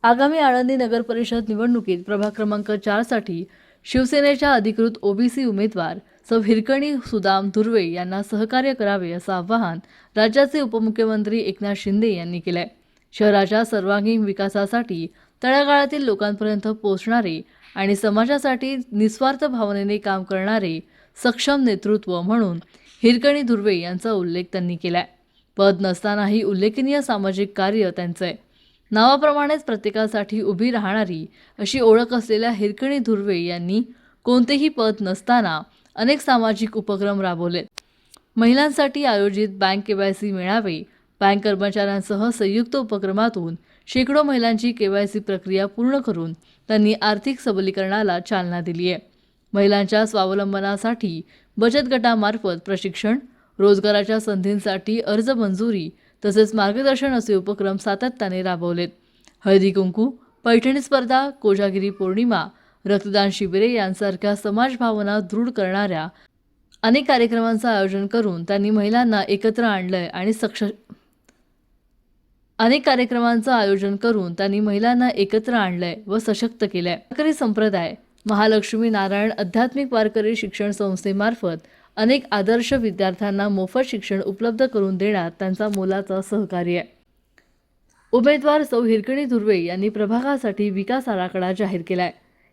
आगामी आळंदी नगर परिषद निवडणुकीत प्रभाग क्रमांक 4 साठी शिवसेनेच्या अधिकृत ओबीसी उमेदवार सौ हिरकणी सुदाम धुर्वे यांना सहकार्य करावे असं आवाहन राज्याचे उपमुख्यमंत्री एकनाथ शिंदे यांनी केलंय। शहराच्या सर्वांगीण विकासासाठी तळागाळातील लोकांपर्यंत पोहोचणारे आणि समाजासाठी निस्वार्थ भावनेने काम करणारे सक्षम नेतृत्व म्हणून हिरकणी धुर्वे यांचा उल्लेख त्यांनी केलाय। पद नसतानाही उल्लेखनीय सामाजिक कार्य त्यांचं आहे। नावाप्रमाणेच प्रत्येकासाठी उभी राहणारी अशी ओळख असलेल्या हिरकणी धुर्वे यांनी कोणतेही पद नसताना अनेक सामाजिक उपक्रम राबवले। महिलांसाठी आयोजित बँक केवायसी मेळावे, बँक कर्मचाऱ्यांसह संयुक्त उपक्रमातून शेकडो महिलांची केवायसी प्रक्रिया पूर्ण करून त्यांनी आर्थिक सबलीकरणाला चालना दिली आहे। महिलांच्या स्वावलंबनासाठी बचत गटामार्फत प्रशिक्षण, रोजगाराच्या संधींसाठी अर्ज मंजुरी तसेच मार्गदर्शन असे उपक्रम सातत्याने राबवलेत। हळदी कुंकू, पैठणी स्पर्धा, कोजागिरी पौर्णिमा, रक्तदान शिबिरे यांसारख्या समाजभावना दृढ करणाऱ्या अनेक कार्यक्रमांचं आयोजन करून त्यांनी महिलांना एकत्र आणलंय व सशक्त केलंय। वारकरी संप्रदाय, महालक्ष्मी नारायण आध्यात्मिक वारकरी शिक्षण संस्थेमार्फत अनेक आदर्श विद्यार्थ्यांना मोफत शिक्षण उपलब्ध करून देण्यात त्यांचा मोलाचा सहकार्य आहे। उमेदवार सौ हिरकणी धुर्वे यांनी प्रभागासाठी विकास आराखडा जाहीर केलाय।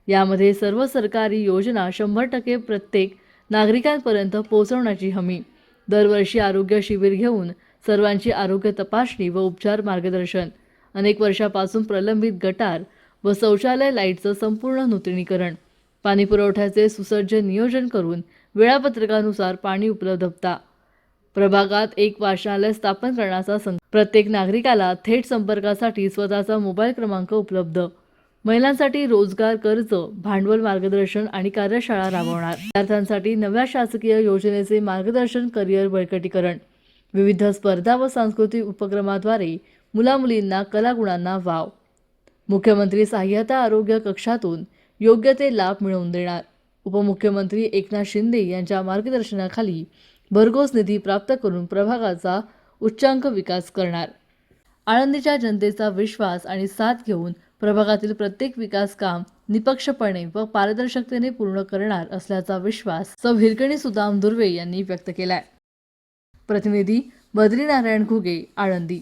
यामध्ये सर्व सरकारी योजना 100% प्रत्येक नागरिकांपर्यंत पोहोचवण्याची हमी, दरवर्षी आरोग्य शिबिर घेऊन सर्वांची आरोग्य तपासणी व उपचार मार्गदर्शन, अनेक वर्षापासून प्रलंबित गटार व शौचालय लाईटचं संपूर्ण नूतनीकरण, पाणी पुरवठ्याचे सुसज्ज नियोजन करून वेळापत्रकानुसार पाणी उपलब्धता, प्रभागात एक वाचनालय स्थापन करण्याचा प्रत्येक नागरिकाला थेट संपर्कासाठी स्वतःचा मोबाईल क्रमांक उपलब्ध, महिलांसाठी रोजगार कर्ज, भांडवल मार्गदर्शन आणि कार्यशाळा राबवणार, विद्यार्थ्यांसाठी नव्या शासकीय योजनेचे मार्गदर्शन, करिअर बळकटीकरण, विविध स्पर्धा व सांस्कृतिक उपक्रमाद्वारे मुलामुलींना कलागुणांना वाव, मुख्यमंत्री सहाय्यता आरोग्य कक्षातून योग्य ते लाभ मिळवून देणार। उपमुख्यमंत्री एकनाथ शिंदे यांच्या मार्गदर्शनाखाली भरघोस निधी प्राप्त करून प्रभागाचा उच्चांक विकास करणार। आळंदीच्या जनतेचा विश्वास आणि साथ घेऊन प्रभागातील प्रत्येक विकास काम निपक्षपणे व पारदर्शकतेने पूर्ण करणार असल्याचा विश्वास सौ हिरकणी सुदाम धुर्वे यांनी व्यक्त केलाय। प्रतिनिधी बद्रीनारायण घुगे, आळंदी।